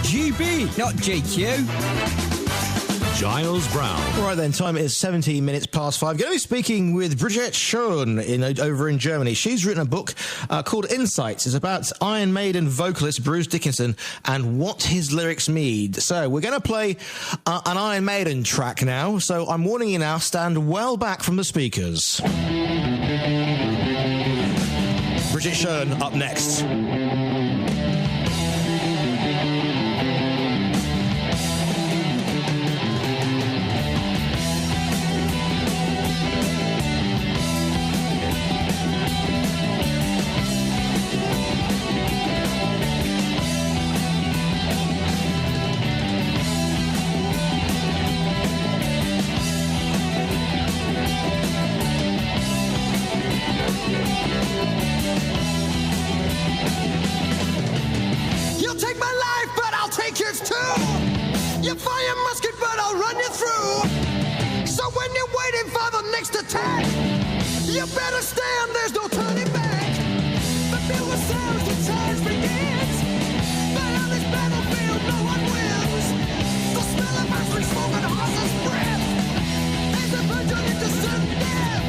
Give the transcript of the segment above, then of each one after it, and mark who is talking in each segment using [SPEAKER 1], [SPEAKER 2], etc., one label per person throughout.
[SPEAKER 1] GB, not GQ.
[SPEAKER 2] Giles Brown.
[SPEAKER 3] Right then, time is 17 minutes past 5. Going to be speaking with Brigitte Schoen over in Germany. She's written a book called Insights. It's about Iron Maiden vocalist Bruce Dickinson and what his lyrics mean. So we're going to play an Iron Maiden track now. So I'm warning you now, stand well back from the speakers. Brigitte Schoen up next.
[SPEAKER 4] You fire musket, but I'll run you through. So when you're waiting for the next attack, you better stand, there's no turning back. The bill sounds, the charge begins. But on this battlefield, no one wins. The smell of ice smoke and horse's breath as the birds are into certain death.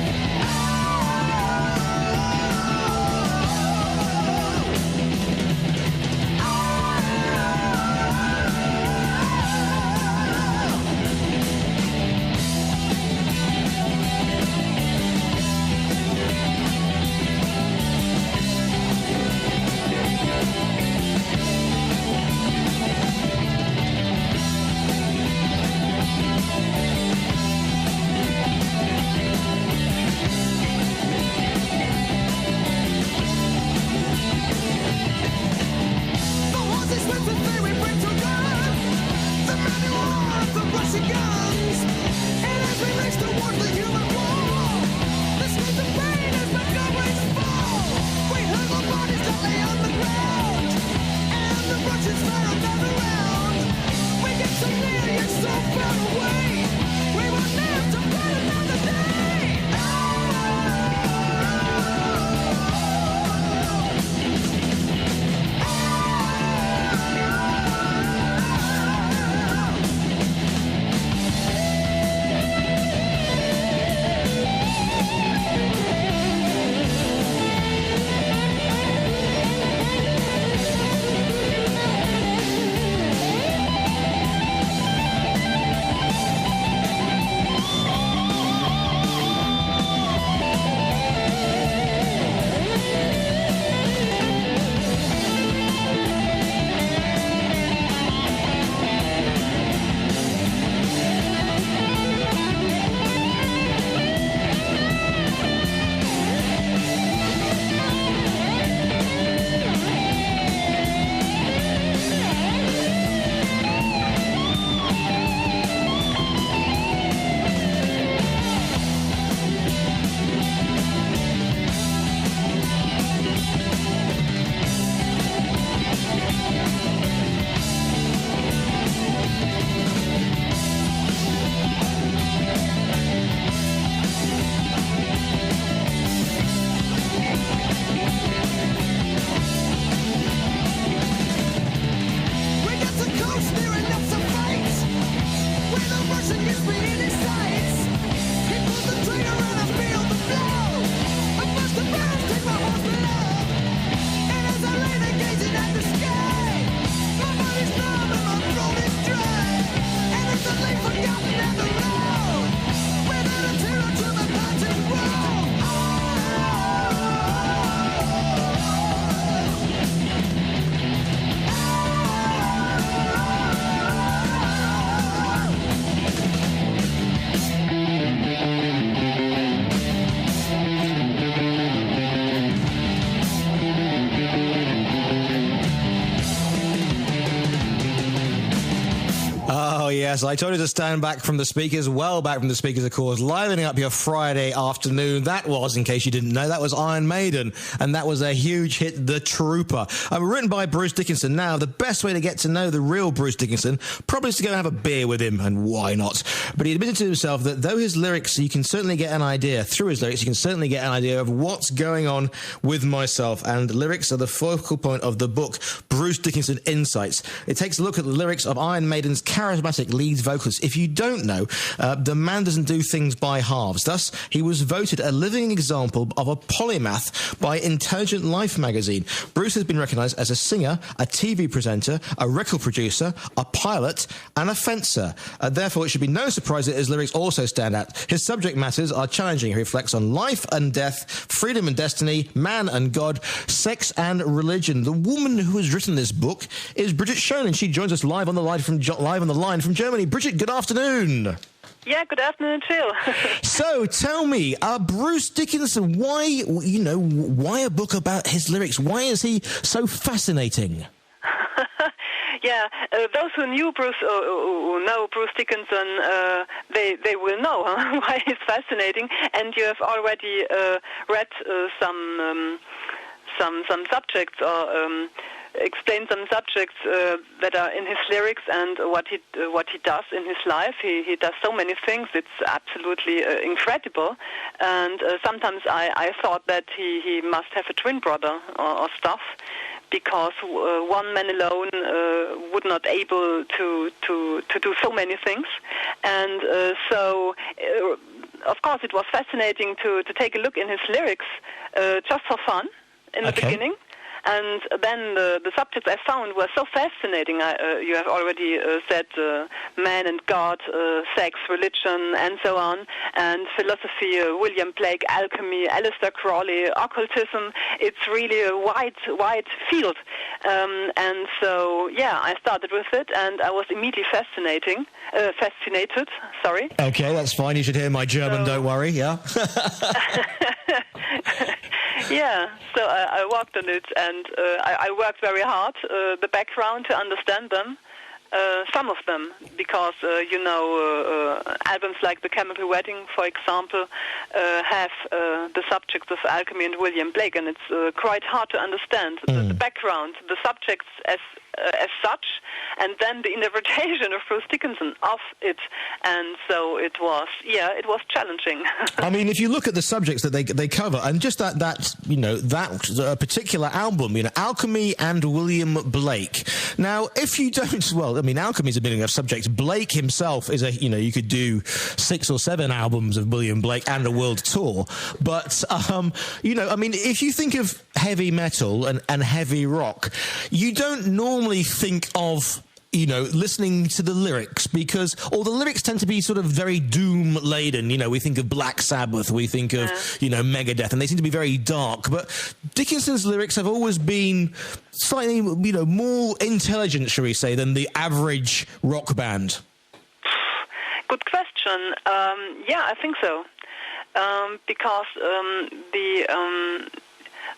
[SPEAKER 3] Oh, yes. I told you to stand back from the speakers, well back from the speakers, of course, livening up your Friday afternoon. That was, in case you didn't know, that was Iron Maiden, and that was a huge hit, The Trooper. Written by Bruce Dickinson. Now, the best way to get to know the real Bruce Dickinson probably is to go and have a beer with him, and why not? But he admitted to himself that though his lyrics, you can certainly get an idea, through his lyrics, you can certainly get an idea of what's going on with myself, and lyrics are the focal point of the book, Bruce Dickinson Insights. It takes a look at the lyrics of Iron Maiden's charismatic lead vocalist. If you don't know, the man doesn't do things by halves. Thus, he was voted a living example of a polymath by Intelligent Life magazine. Bruce has been recognised as a singer, a TV presenter, a record producer, a pilot, and a fencer. Therefore, it should be no surprise that his lyrics also stand out. His subject matters are challenging. He reflects on life and death, freedom and destiny, man and God, sex and religion. The woman who has written this book is Bridget Schoen, and she joins us live on the line from Germany. Bridget, good afternoon.
[SPEAKER 5] Yeah, good afternoon too.
[SPEAKER 3] So, tell me, Bruce Dickinson, why a book about his lyrics? Why is he so fascinating?
[SPEAKER 5] Yeah, those who knew Bruce, who know Bruce Dickinson, they will know why he's fascinating. And you have already read some subjects or explained some subjects that are in his lyrics and what he does in his life. He does so many things. It's absolutely incredible. And sometimes I thought that he must have a twin brother or stuff, because one man alone would not able to do so many things. And so, of course, it was fascinating to take a look in his lyrics just for fun in the beginning. And then the subjects I found were so fascinating. You have already said man and God, sex, religion, and so on, and philosophy, William Blake, alchemy, Aleister Crowley, occultism. It's really a wide field. And so, yeah, I started with it, and I was immediately fascinated. Sorry.
[SPEAKER 3] Okay, that's fine. You should hear my German, don't worry, yeah?
[SPEAKER 5] Yeah, so I worked on it, and I worked very hard, the background, to understand them, some of them, because, albums like The Chemical Wedding, for example, have the subjects of alchemy and William Blake, and it's quite hard to understand the background, the subjects as such, and then the interpretation of Bruce Dickinson of it. And so it was challenging.
[SPEAKER 3] I mean, if you look at the subjects that they cover, and just that particular album, Alchemy and William Blake. Now, if you don't, well, I mean, Alchemy is a bit of subjects. Blake himself is you could do 6 or 7 albums of William Blake and a world tour. But, if you think of heavy metal and heavy rock, you don't normally think of listening to the lyrics, because all the lyrics tend to be sort of very doom laden. We think of Black Sabbath, we think of Megadeth, and they seem to be very dark. But Dickinson's lyrics have always been slightly more intelligent, shall we say, than the average rock band.
[SPEAKER 5] Good question. Yeah, I think so, because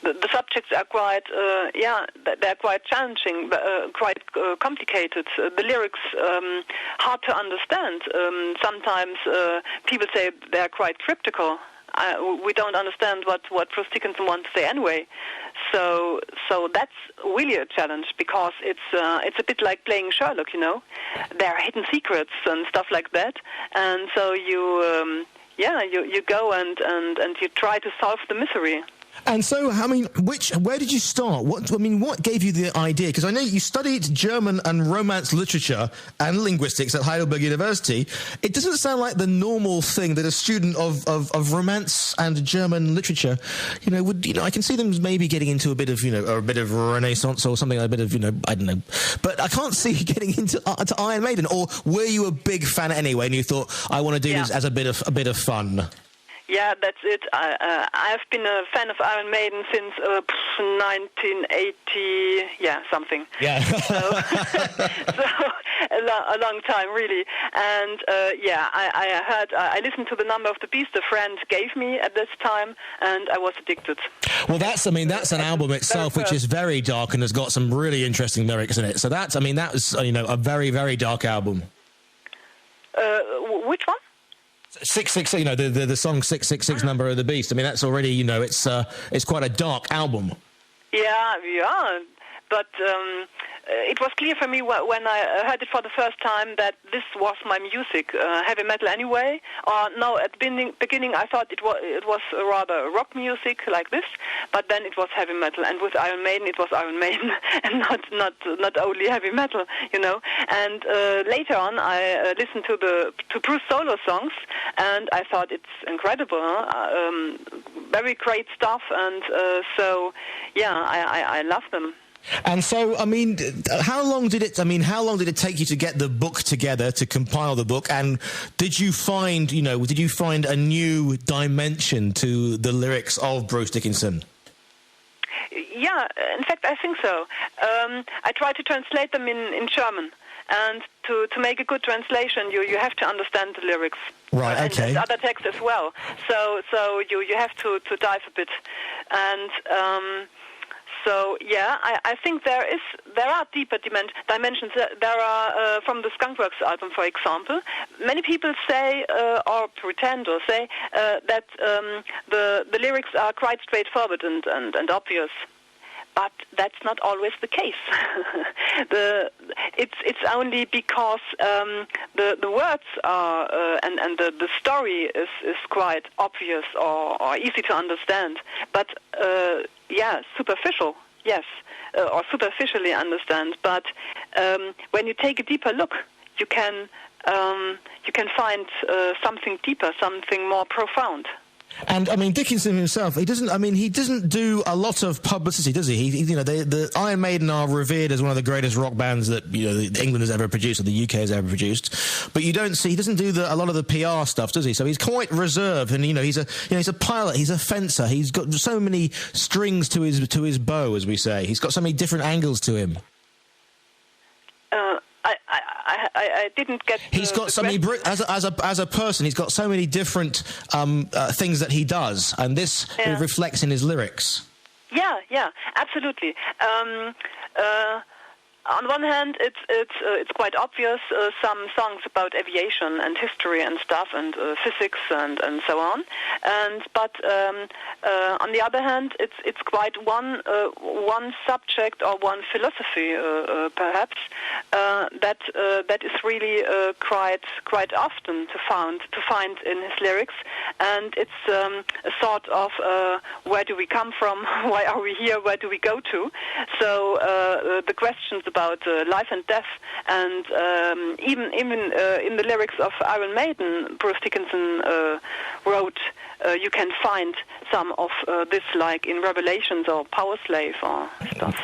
[SPEAKER 5] the subjects are quite, they're quite challenging, quite complicated. The lyrics hard to understand. Sometimes people say they're quite cryptical. We don't understand what Bruce Dickinson wants to say anyway. So that's really a challenge, because it's a bit like playing Sherlock. There are hidden secrets and stuff like that, and so you go and you try to solve the mystery.
[SPEAKER 3] And so, I mean, where did you start? What gave you the idea? Because I know you studied German and Romance literature and linguistics at Heidelberg University. It doesn't sound like the normal thing that a student of Romance and German literature, would. I can see them maybe getting into a bit of, or a bit of Renaissance or something, a bit of, I don't know. But I can't see you getting into to Iron Maiden. Or were you a big fan anyway, and you thought, I want to do this as a bit of fun?
[SPEAKER 5] Yeah, that's it. I've been a fan of Iron Maiden since 1980, something. Yeah. So a long time, really. And I listened to The Number of the Beast a friend gave me at this time, and I was addicted.
[SPEAKER 3] Well, that's an album itself which is very dark and has got some really interesting lyrics in it. So that was a very, very dark album. 666, you know, the song 666 Number of the Beast. I mean, that's already, you know, it's quite a dark album.
[SPEAKER 5] Yeah, but it was clear for me when I heard it for the first time that this was my music, heavy metal anyway. No, at the beginning I thought it was rather rock music like this, but then it was heavy metal, and with Iron Maiden it was Iron Maiden, and not only heavy metal, you know. And later on I listened to Bruce solo songs, and I thought it's incredible, very great stuff, and so yeah, I love them.
[SPEAKER 3] And so, I mean, how long did it take you to get the book together, to compile the book? And did you find a new dimension to the lyrics of Bruce Dickinson?
[SPEAKER 5] Yeah, in fact, I think so. I tried to translate them in German. And to make a good translation, you have to understand the lyrics.
[SPEAKER 3] Right, okay.
[SPEAKER 5] And other texts as well. So you have to dive a bit. And so yeah, I think there are deeper dimensions. There are from the Skunkworks album, for example. Many people say or pretend or say that the lyrics are quite straightforward and obvious. But that's not always the case. It's only because the words are and the story is quite obvious or easy to understand. But yeah, superficial, yes, or superficially understand. But when you take a deeper look, you can find something deeper, something more profound.
[SPEAKER 3] And I mean, Dickinson himself, he doesn't do a lot of publicity, does he? The Iron Maiden are revered as one of the greatest rock bands that England has ever produced or the UK has ever produced. But he doesn't do a lot of the PR stuff, does he? So he's quite reserved, and he's a pilot, he's a fencer, he's got so many strings to his bow, as we say. He's got so many different angles to him.
[SPEAKER 5] I didn't get.
[SPEAKER 3] He's got so many as a person. He's got so many different things that he does, and this reflects in his lyrics.
[SPEAKER 5] Yeah, absolutely. On one hand, it's quite obvious. Some songs about aviation and history and stuff, and physics and so on. But on the other hand, it's quite one subject or one philosophy, perhaps, that is really quite often to find in his lyrics, and it's a sort of where do we come from? Why are we here? Where do we go to? So the questions about life and death, and even in the lyrics of Iron Maiden, Bruce Dickinson wrote, you can find some of this, like in Revelations or Power Slave or stuff.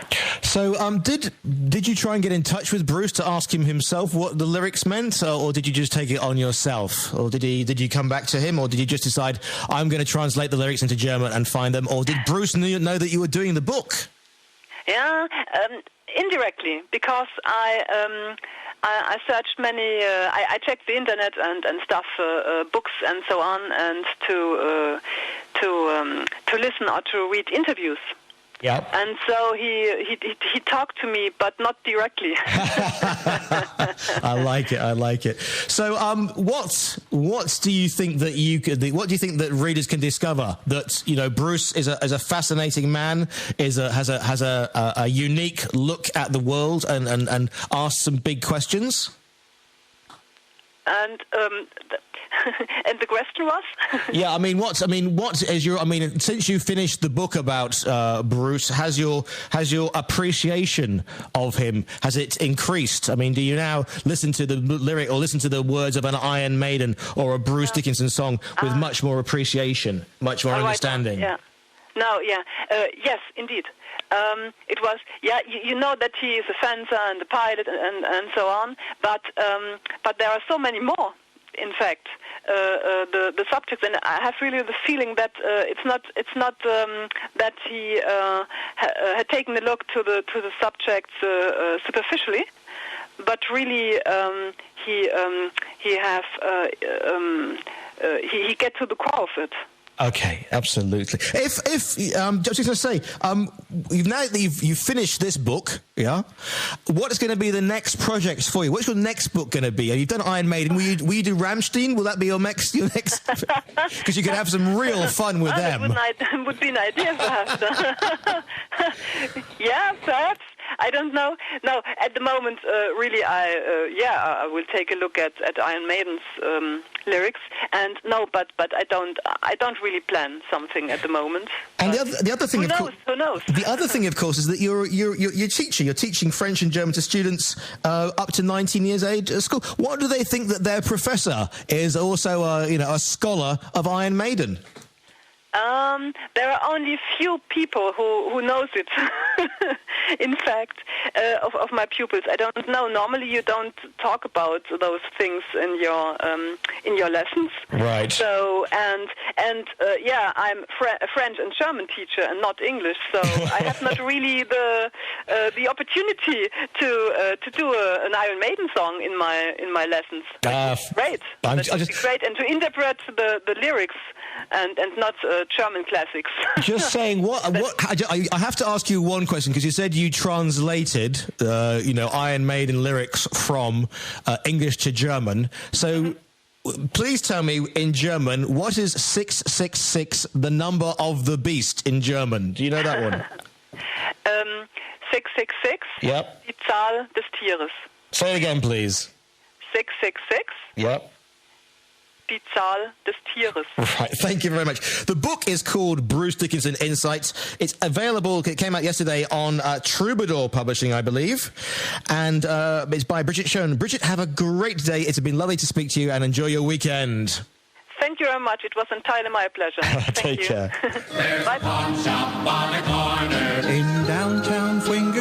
[SPEAKER 3] So did you try and get in touch with Bruce to ask him himself what the lyrics meant, or did you just take it on yourself? Or did you come back to him, or did you just decide, I'm going to translate the lyrics into German and find them, or did Bruce know that you were doing the book?
[SPEAKER 5] Yeah, indirectly, because I searched many. I checked the internet and stuff, books and so on, and to listen or to read interviews.
[SPEAKER 3] Yeah.
[SPEAKER 5] And so he talked to me, but not directly.
[SPEAKER 3] I like it. So, what do you think that what do you think that readers can discover? That Bruce is a fascinating man, has a unique look at the world, and asks some big questions.
[SPEAKER 5] And and the question was?
[SPEAKER 3] Yeah, what is your? Since you finished the book about Bruce, has your appreciation of him, has it increased? Do you now listen to the lyric or listen to the words of an Iron Maiden or a Bruce Dickinson song with much more appreciation, much more understanding?
[SPEAKER 5] Right. Yeah. No. Yeah. Yes, indeed. It was, you know that he is a fencer and a pilot and so on, but there are so many more. In fact, the subjects, and I have really the feeling that it's not that he had taken a look to the subjects superficially, but really he get to the core of it.
[SPEAKER 3] Okay, absolutely. If I was just going to say, you've finished this book, yeah. What is going to be the next projects for you? What's your next book going to be? You've done Iron Maiden. Will you do Rammstein? Will that be your next? Because you could have some real fun with them.
[SPEAKER 5] That would be an idea, perhaps. Yeah, perhaps. I don't know. No, at the moment, really, I will take a look at Iron Maiden's lyrics, and but I don't really plan something at the moment.
[SPEAKER 3] And the other thing,
[SPEAKER 5] who knows?
[SPEAKER 3] The other thing, of course, is that you're a teacher. You're teaching French and German to students up to 19 years age at school. What do they think that their professor is also a scholar of Iron Maiden?
[SPEAKER 5] There are only a few people who knows it. In fact, of my pupils, I don't know. Normally, you don't talk about those things in your lessons.
[SPEAKER 3] Right.
[SPEAKER 5] So I'm a French and German teacher and not English. So I have not really the opportunity to do an Iron Maiden song in my lessons. Great. Great, and to interpret the lyrics and not German classics.
[SPEAKER 3] Just saying, I have to ask you one question, because you said you translated, Iron Maiden lyrics from English to German. So please tell me in German, what is 666, the number of the beast in German? Do you know that one?
[SPEAKER 5] 666,
[SPEAKER 3] yep.
[SPEAKER 5] Die Zahl des Tieres.
[SPEAKER 3] Say it again, please.
[SPEAKER 5] 666.
[SPEAKER 3] Yep.
[SPEAKER 5] Die Zahl des Tieres.
[SPEAKER 3] Right, thank you very much. The book is called Bruce Dickinson Insights. It's available, it came out yesterday on Troubadour Publishing, I believe, and it's by Bridget Schoen. Bridget, have a great day. It's been lovely to speak to you, and enjoy your weekend.
[SPEAKER 5] Thank you very much. It was entirely my pleasure.
[SPEAKER 3] Take care.
[SPEAKER 2] There's
[SPEAKER 5] Bye.
[SPEAKER 2] a pawn shop on the corner
[SPEAKER 1] In downtown Fwinga.